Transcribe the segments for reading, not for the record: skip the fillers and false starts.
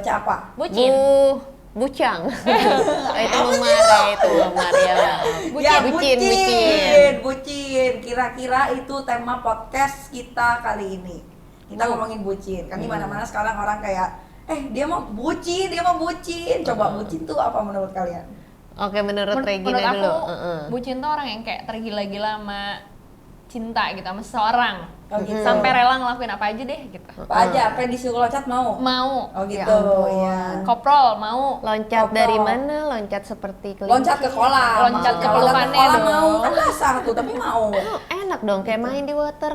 baca apa? Bucin. Bucang. Itu memar ya. Bucin. Kira-kira itu tema podcast kita kali ini. Kita ngomongin bucin. Kan di mana-mana sekarang orang kayak dia mau bucin. Coba bucin tuh apa menurut kalian? Oke, menurut Regina menurut dulu. aku, bucin tuh orang yang kayak tergila-gila sama cinta gitu, sama seseorang. Oh, gitu. Sampai rela ngelakuin apa aja deh gitu. Apa aja, apa yang disuruh loncat mau? Oh gitu, ya. Koprol mau. Loncat dari mana? Loncat seperti kelinci. Loncat ke kolam. Loncat ke Kalau pelukannya kolam dong. mau, kan basah tuh, tapi mau. Enak dong, kayak main di water.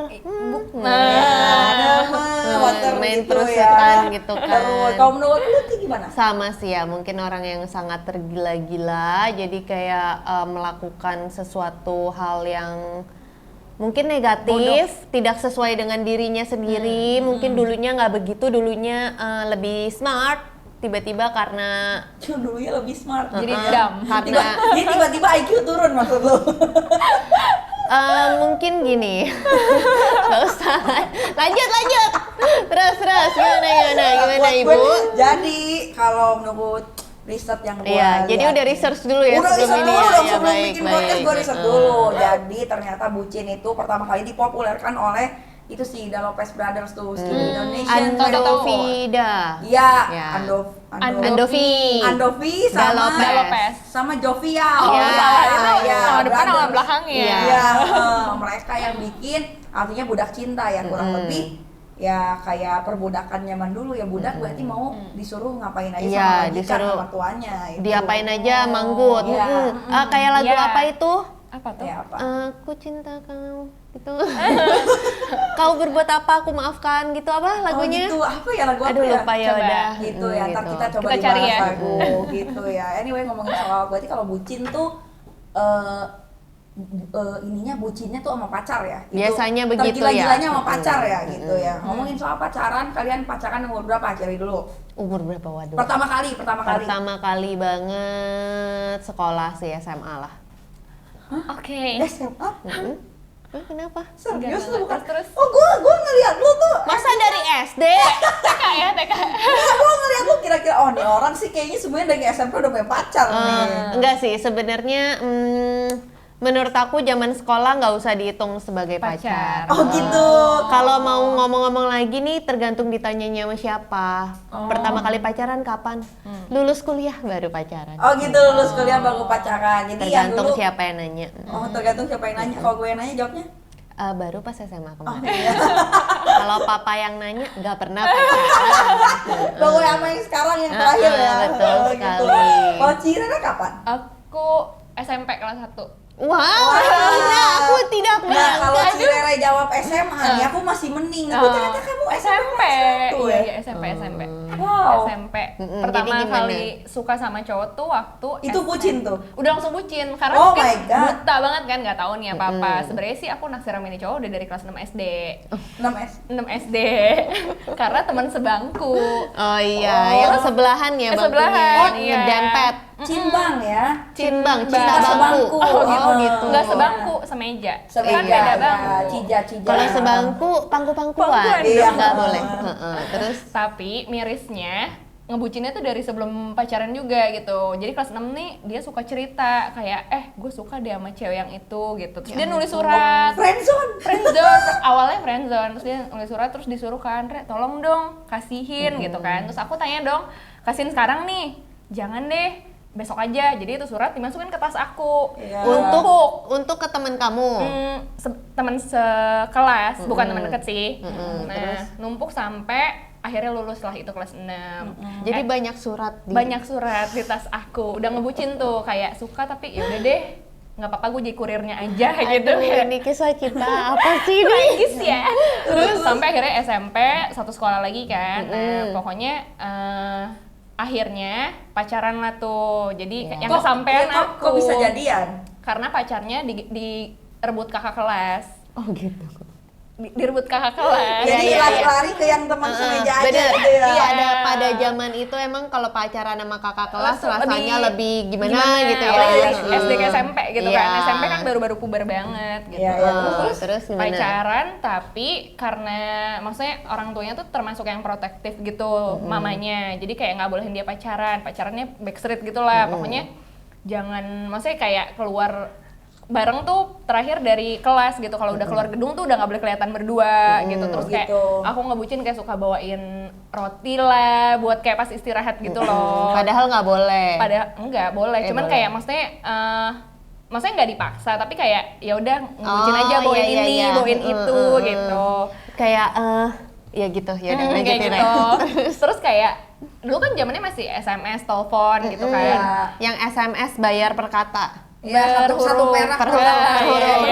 Water main gitu terusan ya. gitu kan. Terus, kalau menurut lu tuh gimana? Sama sih ya, mungkin orang yang sangat tergila-gila, jadi kayak melakukan sesuatu hal yang mungkin negatif, tidak sesuai dengan dirinya sendiri. Mungkin dulunya nggak begitu, dulunya lebih smart, tiba-tiba karena Dulunya lebih smart, Jadi dumb. karena tiba-tiba IQ turun maksud lu? mungkin gini, nggak usah, lanjut, terus gimana ibu? Jadi kalau menurut riset yang gue Iya, jadi udah research dulu ya sebelum ini ya. Sebelum bikin podcast gue riset dulu. Jadi ternyata bucin itu pertama kali dipopulerkan oleh itu si The Lopez Brothers tuh, Skinny Indonesian. Andovida. Iya, Ya. Andovi The Lopez. sama Jovial. Iya, Nama depan nama belakangnya. Iya, mereka yang bikin artinya budak cinta ya kurang lebih. Ya kayak perbudakan zaman dulu ya, budak berarti mau disuruh ngapain aja sama majikan, sama tuanya itu. Diapain aja manggut. Iya. Kayak lagu apa itu? Apa tuh? Ya, apa? Aku cinta kamu gitu. Kau berbuat apa aku maafkan gitu, apa lagunya? Oh gitu, apa ya lagu apa Aduh ya? lupa ya Coba. udah. Gitu ya, ntar kita coba Kita cari dibahas ya. lagu gitu ya. Anyway, ngomongin soal berarti kalau bucin tuh ininya bucinnya tuh sama pacar ya. Biasanya begitu ya. Tergila-gilanya sama pacar ya gitu ya. Ngomongin soal pacaran, kalian pacaran umur berapa? Cari dulu. Umur berapa, waduh? Pertama kali. Pertama kali banget sekolah sih, SMA lah. Oke. SMA? Kenapa? Serius lu bukan? Terus. Oh, gua ngeliat lu tuh. Masa dari SD? TK ya, TK. Gua ngeliat lu kira-kira nih orang sih kayaknya sebenarnya dari SMP udah punya pacar nih. Enggak sih, sebenarnya menurut aku zaman sekolah nggak usah dihitung sebagai pacar. Oh gitu. Kalau mau ngomong-ngomong lagi nih, tergantung ditanyanya sama siapa. Pertama kali pacaran kapan? Lulus kuliah baru pacaran. Oh gitu, lulus kuliah baru pacaran. Jadi yang Tergantung dulu siapa yang nanya. Oh, tergantung siapa yang nanya. Kalau gue yang nanya jawabnya? Baru pas SMA kemarin. Iya. Kalau papa yang nanya nggak pernah pacaran. Kalau yang sama yang sekarang yang terakhir ya. Betul Oh, sekali. Kalau Cirena kapan? Aku SMP kelas 1. Wow, aku tidak Nah, kalau menyangka. Cirena jawab SMA nih, aku masih mending. Aku ternyata kamu SMP. kelas 1 ya? Iya, SMP. Wow. SMP. Jadi Pertama gimana? kali suka sama cowok tuh waktu Itu bucin tuh? Udah langsung bucin karena Oh mungkin my God. buta banget kan, nggak tahu nih apa-apa. Sebenarnya sih aku naksir sama ini cowok udah dari kelas 6 SD. 6S. 6 SD. Karena teman sebangku. Oh iya, yang sebelahan ya bangkunya. sebelahan, iya. Ngedempet. Cinbang ya? Cinbang, Cinta cinta sebangku. bangku. Oh, gitu. Enggak sebangku, semeja. Kan Iya, beda iya. bangku. Cija. Kalau sebangku, pangku-pangkuan. Pangkuan, iya. Nggak boleh. Terus Tapi mirisnya ngebucinnya tuh dari sebelum pacaran juga gitu. Jadi kelas 6 nih dia suka cerita kayak gue suka deh sama cewek yang itu gitu. Terus dia nulis surat. Friendzone. Awalnya friendzone. Terus dia nulis surat terus disuruh kan, "Re, tolong dong kasihin" gitu kan. Terus aku tanya dong, "Kasihin sekarang nih?" "Jangan deh, besok aja." Jadi itu surat dimasukin ke tas aku. Iya. untuk ke teman kamu. Teman sekelas, bukan teman deket sih. Nah, numpuk sampai akhirnya lulus lah itu kelas 6. Jadi banyak surat Banyak surat di tas aku. Udah ngebucin tuh kayak suka tapi ya udah deh, nggak apa-apa gue jadi kurirnya aja gitu. Aduh, ini kisah cinta apa sih ini? Tragis ya. Terus sampai akhirnya SMP satu sekolah lagi kan. Nah, pokoknya akhirnya pacaran lah tuh. Jadi yang kesampean aku. Kok bisa jadian? Karena pacarnya direbut kakak kelas. Oh gitu. direbut kakak kelas. Jadi lari-lari ke yang teman semeja aja bener. gitu ya. Iya, pada zaman itu emang kalau pacaran sama kakak kelas rasanya lebih gimana gitu ya. Apalagi dari SD ke SMP gitu Iya. kan. SMP kan baru-baru puber banget gitu. Iya. Terus gimana? Pacaran tapi karena maksudnya orang tuanya tuh termasuk yang protektif gitu mamanya. Jadi kayak nggak bolehin dia pacarannya backstreet gitu lah. Pokoknya jangan, maksudnya kayak keluar bareng tuh terakhir dari kelas gitu. Kalau udah keluar gedung tuh udah nggak boleh kelihatan berdua gitu. Terus kayak aku ngebucin kayak suka bawain roti lah buat kayak pas istirahat gitu loh. Padahal nggak boleh. Padahal enggak boleh. Cuman boleh. kayak maksudnya nggak dipaksa, tapi kayak ya udah ngebucin aja bawain bawain itu gitu. Kayak ya gitu ya udah Kayak lanjutin gitu. Terus kayak dulu kan zamannya masih SMS, telepon gitu kan. Iya. Yang SMS bayar per kata. Iya, satu perak per huruf.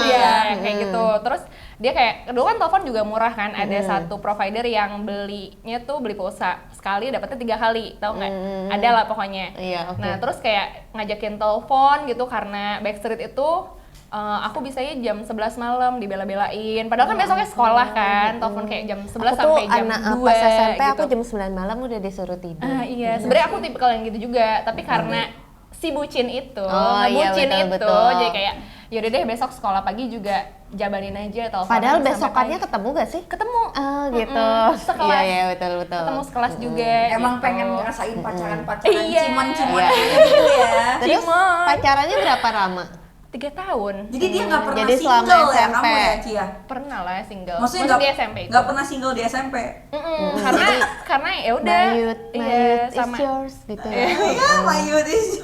Iya, kayak gitu. Terus dia kayak dulu kan telepon juga murah kan, ada satu provider yang belinya tuh beli pulsa sekali dapetnya 3 kali, tahu nggak? Ada lah pokoknya. Iya, oke. Nah terus kayak ngajakin telepon gitu karena Backstreet itu aku bisanya jam 11 malam dibela-belain. Padahal kan besoknya sekolah kan, telepon kayak jam 11 sampai jam 2 pas SMP gitu. aku jam 9 malam udah disuruh tidur. Iya, sebenarnya aku tipikal yang gitu juga, tapi karena si bucin itu, iya, bucin itu, betul. jadi kayak yaudah deh besok sekolah pagi juga jabanin aja telepon. Padahal sampai besokannya pagi. ketemu gak sih? Ketemu. Gitu. Sekelas. Iya, betul. Ketemu sekelas juga. Emang gitu. pengen ngerasain pacaran-pacaran, Iya. ciman-ciman Iya. gitu ya. Terus Cimon. pacarannya berapa lama? 3 tahun. Jadi dia nggak pernah Jadi selama single ya SMP. kamu ya Cia? Pernah lah single. Maksudnya di SMP itu. nggak pernah single di SMP? Karena ya udah. Mayut is yours gitu ya. Iya, Mayu is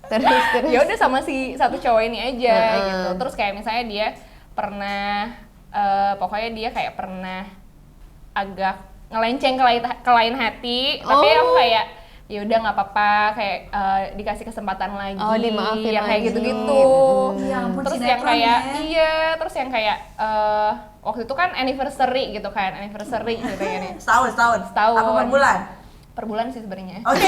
Terus. Ya udah sama si satu cowok ini aja gitu. Terus kayak misalnya dia pernah pokoknya dia kayak pernah agak ngelenceng ke lain hati, tapi aku kayak ya udah nggak apa-apa, kayak dikasih kesempatan lagi, dimaafin yang kayak lagi. gitu. Ya ampun, Terus sinetron yang kayak ya. terus yang kayak waktu itu kan anniversary gitu kan, anniversary gitu ya nih. Setahun. Setahun. Apa per bulan? Per bulan sih sebenarnya. Oke.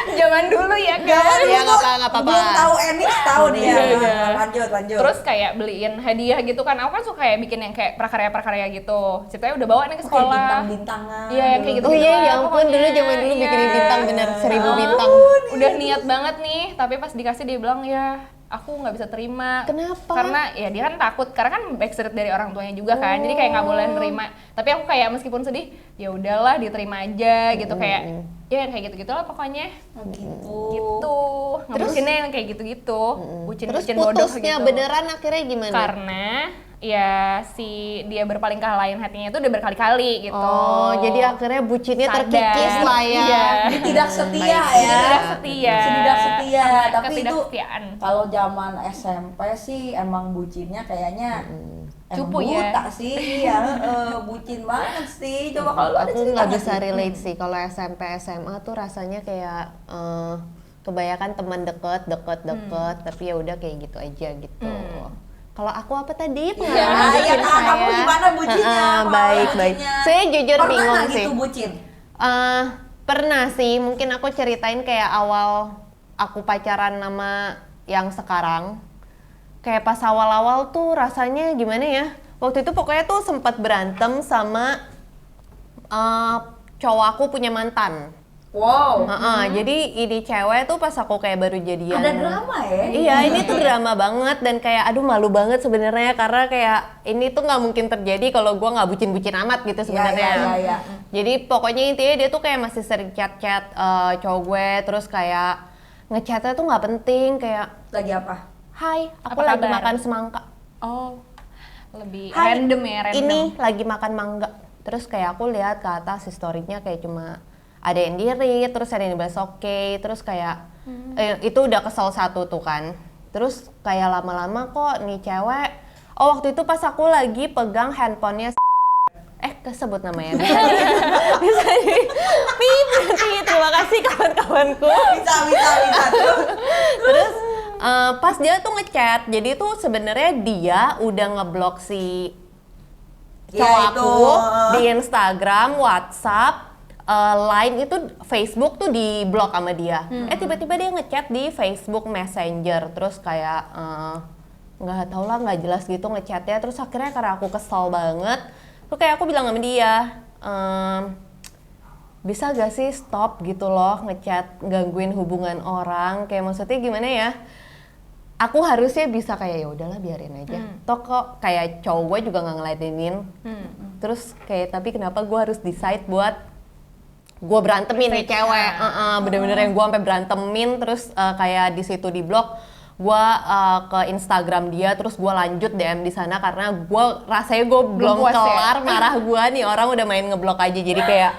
Zaman dulu ya kan. Ya nggak apa-apa. Belum tahu Enix setahun ya. Iya. Lanjut. Terus kayak beliin hadiah gitu kan. Aku kan suka kayak bikin yang kayak prakarya-prakarya gitu. Ceritanya udah bawa nih ke sekolah. Bintang-bintangan. Iya, yang kayak gitu. Oh iya, ya lah ampun pokoknya. dulu zaman dulu Iya. bikin bintang bener 1000 bintang. Udah niat banget nih, tapi pas dikasih dia bilang ya aku nggak bisa terima. Kenapa? Karena ya dia kan takut, karena kan backstreet dari orang tuanya juga kan, jadi kayak nggak boleh nerima. Tapi aku kayak meskipun sedih, ya udahlah diterima aja gitu, kayak ya kayak gitu-gitu lah pokoknya. Gitu. Ngebucinnya yang kayak gitu-gitu. Terus Bucin-bucin bodoh putusnya gitu. beneran akhirnya gimana? Karena ya si dia berpaling ke lain hatinya itu udah berkali-kali gitu. Oh, jadi akhirnya bucinnya Sadar. terkikis lah ya. Iya. Tidak setia Baik. ya. Tidak setia. Tidak setia. Karena Tapi itu ketidaksetiaan. kalau zaman SMP sih emang bucinnya kayaknya emang Cupu ya. buta sih ya, bucin banget sih. Coba kalau lu ada Aku cerita nggak nggak bisa sih? relate sih kalau SMP SMA tuh rasanya kayak kebanyakan teman deket, tapi ya udah kayak gitu aja gitu. Kalau aku apa tadi pengalaman Iya, bucin Kak, kamu saya? gimana bucinnya? Pengalaman Baik. bucinnya? Saya jujur Pernah bingung nggak sih. gitu bucin? Pernah sih, mungkin aku ceritain kayak awal aku pacaran sama yang sekarang. Kayak pas awal-awal tuh rasanya gimana ya? Waktu itu pokoknya tuh sempat berantem sama cowok aku punya mantan. Wow. Jadi ini cewek tuh pas aku kayak baru jadian. Ada drama ya? Iya, ini tuh drama banget dan kayak aduh malu banget sebenarnya karena kayak ini tuh nggak mungkin terjadi kalau gua nggak bucin-bucin amat gitu sebenarnya. Iya. Jadi pokoknya intinya dia tuh kayak masih sering chat-chat cowok gue, terus kayak ngechatnya tuh nggak penting, kayak Lagi apa? hai aku Apa lagi kabar?" makan semangka. Oh, lebih Hai, random ya, random. Ini lagi makan mangga. Terus kayak aku lihat ke atas historinya kayak cuma ada yang diri, terus ada yang dibalas oke, terus kayak itu udah kesel satu tuh kan. Terus kayak lama-lama kok nih cewek, oh waktu itu pas aku lagi pegang handphonenya kesebut namanya, bisa di pip nanti, terima kasih kawan-kawanku. Bisa. Terus pas dia tuh ngechat, jadi tuh sebenarnya dia udah ngeblok si Iya, cowok itu. aku di Instagram, WhatsApp, Line itu, Facebook tuh di blok sama dia. Tiba-tiba dia ngechat di Facebook Messenger, terus kayak nggak tau lah, nggak jelas gitu ngechatnya. Terus akhirnya karena aku kesel banget, tuh kayak aku bilang sama dia, bisa gak sih stop gitu loh ngechat, gangguin hubungan orang. Kayak maksudnya gimana ya, aku harusnya bisa kayak ya udahlah biarin aja. Toh kok kayak cowok gue juga nggak ngeladenin. Terus kayak tapi kenapa gue harus decide buat gue berantemin nih cewek, bener-bener yang gue sampai berantemin. Terus kayak di situ di blog, gue ke Instagram dia, terus gue lanjut DM di sana karena gue rasanya gue belum kelar marah gue nih orang udah main ngeblok aja. Jadi kayak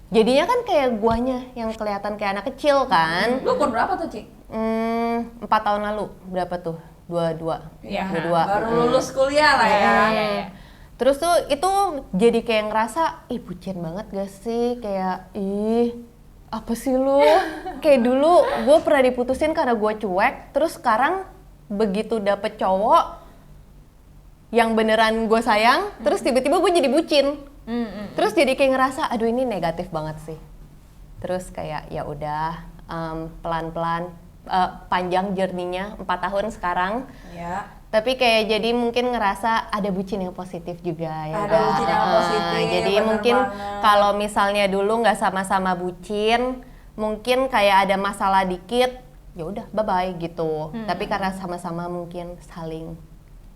jadinya kan kayak guanya yang kelihatan kayak anak kecil kan. Lu umur berapa tuh, Ci? 4 tahun lalu, berapa tuh? 22. Iya. 22. Baru lulus kuliah lah ya. Iya. Terus tuh itu jadi kayak ngerasa, ih bucin banget gak sih? Kayak, ih apa sih lu? Kayak dulu gue pernah diputusin karena gue cuek, terus sekarang begitu dapet cowok yang beneran gue sayang, terus tiba-tiba gue jadi bucin. Terus jadi kayak ngerasa, aduh ini negatif banget sih. Terus kayak ya udah pelan-pelan, panjang journey-nya 4 tahun sekarang. Ya. Tapi kayak jadi mungkin ngerasa ada bucin yang positif juga ya. Ada bucin yang positif. Jadi bener mungkin banget. kalau misalnya dulu nggak sama-sama bucin, mungkin kayak ada masalah dikit, ya udah bye bye gitu. Tapi karena sama-sama mungkin saling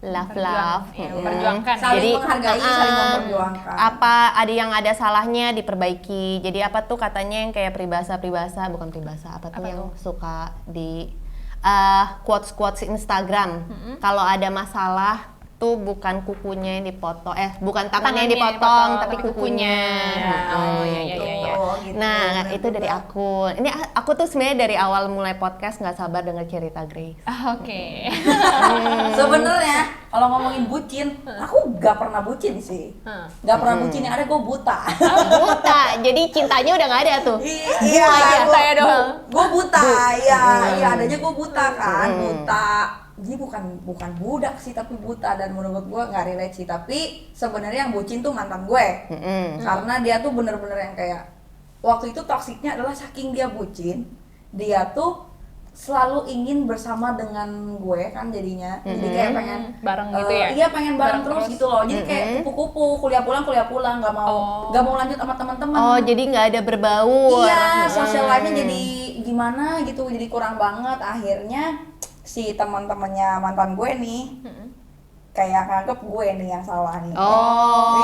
love, memperjuangkan. Saling menghargai, saling memperjuangkan. apa ada yang ada salahnya diperbaiki. Jadi apa tuh katanya yang kayak peribahasa bukan peribahasa, apa tuh yang suka di quotes Instagram. Kalau ada masalah tuh bukan kukunya yang dipotong, bukan tangannya yang dipotong, tapi kukunya. Iya. Gitu. Nah, itu dari aku. Ini aku tuh sebenarnya dari awal mulai podcast nggak sabar denger cerita Grace. Oke. Sebenarnya kalau ngomongin bucin, aku gak pernah bucin sih. Gak pernah bucin, yang ada gue buta. Buta, jadi cintanya udah nggak ada tuh. Iya, saya doang. Gue buta, iya adanya gue buta kan, buta. Jadi bukan budak sih, tapi buta. Dan menurut gue nggak relate sih. Tapi sebenarnya yang bucin tuh mantan gue, karena dia tuh bener-bener yang kayak waktu itu toksiknya adalah saking dia bucin, dia tuh selalu ingin bersama dengan gue kan jadinya. Jadi kayak pengen bareng gitu ya? Iya pengen bareng Bareng terus terus. gitu loh. Jadi kayak kupu-kupu, kuliah pulang nggak mau lanjut sama teman-teman. Oh, jadi nggak ada berbaur. Iya, sosial life-nya jadi gimana gitu, jadi kurang banget. Akhirnya si teman-temannya mantan gue nih kayak nganggep gue nih yang salah nih. Oh,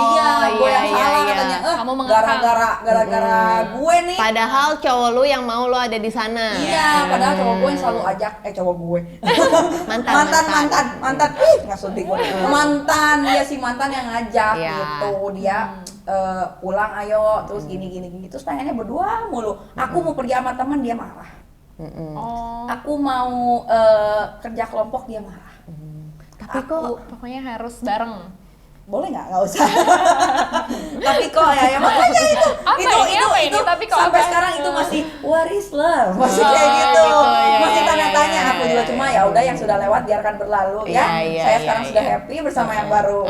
gue yang salah katanya. Kamu mengekang. Gara-gara gue nih. Padahal cowok lu yang mau lu ada di sana. Iya, padahal cowok gue yang selalu ajak, cowok gue. mantan. Nggak sedih gue. Mantan, dia si mantan yang ngajak gitu. Dia pulang ayo, terus gini. Terus pengennya berdua mulu. Aku mau pergi sama teman, dia marah. Aku mau kerja kelompok, dia marah. Tapi kok Pokoknya harus bareng. Boleh nggak usah. Tapi kok ya makanya itu tapi kok sampai apa? sekarang itu masih what is love, masih kayak gitu, masih tanya tanya. Aku juga cuma ya udah yang sudah lewat biarkan berlalu ya. Saya sekarang sudah happy bersama yang baru.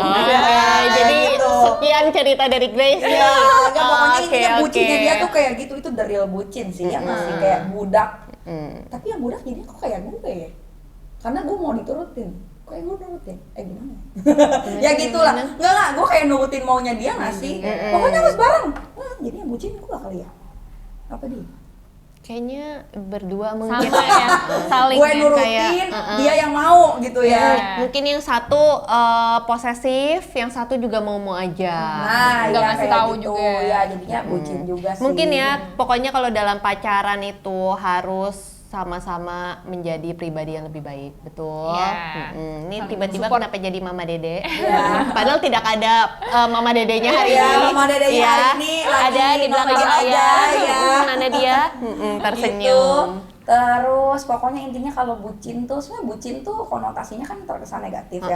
Jadi gitu. sekian cerita dari Grace. Ya, pokoknya intinya bucinnya dia tuh kayak gitu, itu the real bucin sih, yang masih kayak budak. Tapi yang budak jadi kok kayak gue ya, karena gue mau diturutin. Kayak gue nurutin, gimana ya? Ya gitulah, enggak, gue kayak nurutin maunya dia nggak sih? Pokoknya harus bareng. Jadi yang bucin gue kali ya? Apa dia? Kayaknya berdua mungkin. Sama ya, saling Gue ya, nurutin, dia yang mau gitu ya. Mungkin yang satu posesif, yang satu juga mau aja. Nah, Nggak ya ngasih kayak tahu gitu. juga. Ya jadinya bucin juga sih. Mungkin ya, pokoknya kalau dalam pacaran itu harus sama-sama menjadi pribadi yang lebih baik, betul. Iya. Ini Saling tiba-tiba support. kenapa jadi Mama Dede? Padahal tidak ada Mama Dedenya hari Iya, ini. Mama Dedenya Iya, hari ini lagi ada di belakang nonton aja, saya. ya. Mana dia? Tersenyum. Gitu. Terus pokoknya intinya kalau bucin tuh, sebenarnya bucin tuh konotasinya kan terkesan negatif ya.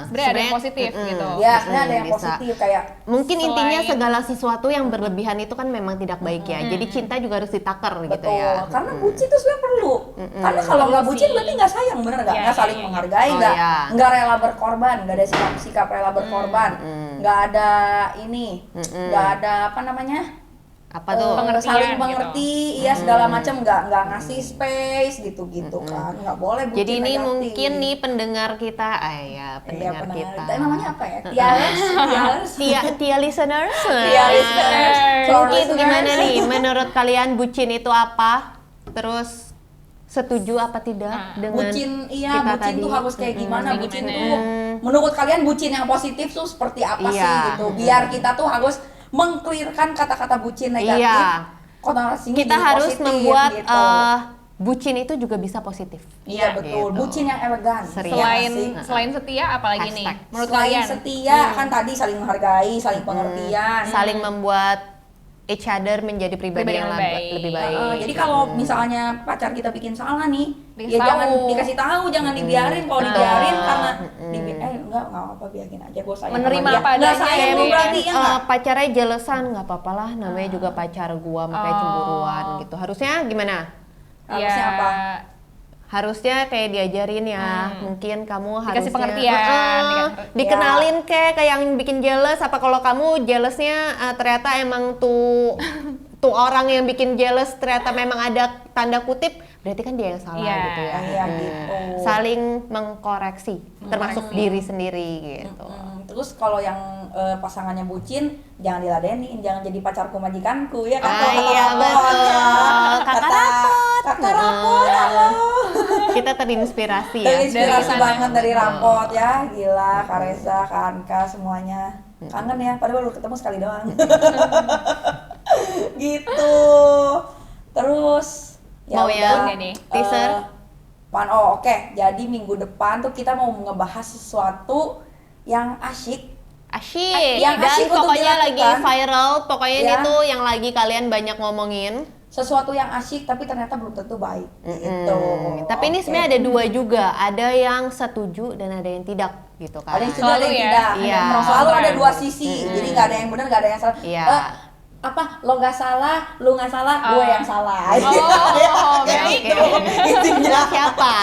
Sebenarnya ada yang positif gitu. Ya, sebenarnya ada yang bisa. positif kayak Mungkin intinya Selain- segala sesuatu yang berlebihan itu kan memang tidak baik ya. Jadi cinta juga harus ditakar gitu betul. ya. Karena bucin tuh sebenarnya perlu. Karena kalau nggak bucin berarti nggak sayang, bener nggak? Iya, Nggak saling iya, iya. menghargai, Oh, nggak iya. nggak rela berkorban, nggak ada sikap rela berkorban, nggak ada ini, nggak ada apa namanya Apa tuh? Pengertian saling gitu. mengerti, iya segala macam, nggak ngasih space gitu kan, nggak boleh bucin Jadi ini negatif. mungkin nih pendengar kita, pendengar Iya, kita. namanya apa ya? Tialers. Tia listeners. Tia listeners. Mungkin Listeners. gimana nih menurut kalian bucin itu apa? Terus setuju apa tidak dengan Bucin, iya kita bucin tadi? tuh harus kayak gimana? Kayak Bucin gimana? tuh menurut kalian bucin yang positif tuh seperti apa sih Iya. gitu? Biar kita tuh harus mengclearkan kata-kata bucin negatif. Iya. Konotasinya Kita jadi harus positif, membuat gitu. bucin itu juga bisa positif. Iya betul, gitu. bucin yang elegan. Serius. Iya Selain sih? selain setia apalagi nih Hashtag. menurut Selain kalian? setia kan tadi saling menghargai, saling pengertian. Saling membuat each other menjadi pribadi Pribadi yang yang lebih baik. lebih baik. Jadi kalau misalnya pacar kita bikin salah nih, Dikasih ya jangan tahu. dikasih tahu, jangan dibiarin. Kalau Betul. dibiarin karena enggak apa-apa, biarin aja, gue sayang. Menerima sama dia. apa Nggak adanya sayang gitu lu ya. berarti ya nggak? Pacarnya jelesan nggak apa-apa lah, namanya juga pacar gua makanya Oh. cemburuan gitu. Harusnya gimana? Harusnya Ya, apa? Harusnya kayak diajarin ya, mungkin kamu Dikasih harusnya pengertian, dikenalin kayak yang bikin jealous. Apa kalau kamu jealousnya ternyata emang tuh orang yang bikin jealous ternyata memang ada tanda kutip, berarti kan dia yang salah Iya. gitu ya. Iya, gitu. Saling mengkoreksi, termasuk diri sendiri gitu. Terus kalau yang pasangannya bucin, jangan diladenin, jangan jadi pacarku majikanku ya kan? Ah, Kalau kata iya, rapot, betul. ya. Kakak rapot. Kakak rapot, halo. Kita terinspirasi ya. Terinspirasi Dari sana. banget dari rapot ya, gila, Kak Reza, Kak Anka, semuanya. Kangen ya, padahal baru ketemu sekali doang. Gitu. Terus Mau udah, yang Oke nih. teaser? Oke. Jadi minggu depan tuh kita mau ngebahas sesuatu yang asyik. Asyik. Yang Dan asyik untuk pokoknya lagi dilakukan. viral, pokoknya Ya. itu yang lagi kalian banyak ngomongin. Sesuatu yang asyik tapi ternyata belum tentu baik. Gitu. Tapi ini Oke. sebenarnya ada dua juga, ada yang setuju dan ada yang tidak gitu kan. Ada yang setuju, ada Selalu yang ya? tidak. Iya. Selalu ada Kontra. dua sisi. Jadi nggak ada yang benar, nggak ada yang salah. Iya. Lo nggak salah, lu nggak salah, gue yang salah. Oh, Ya, baik. gitu. Intinya. Siapa?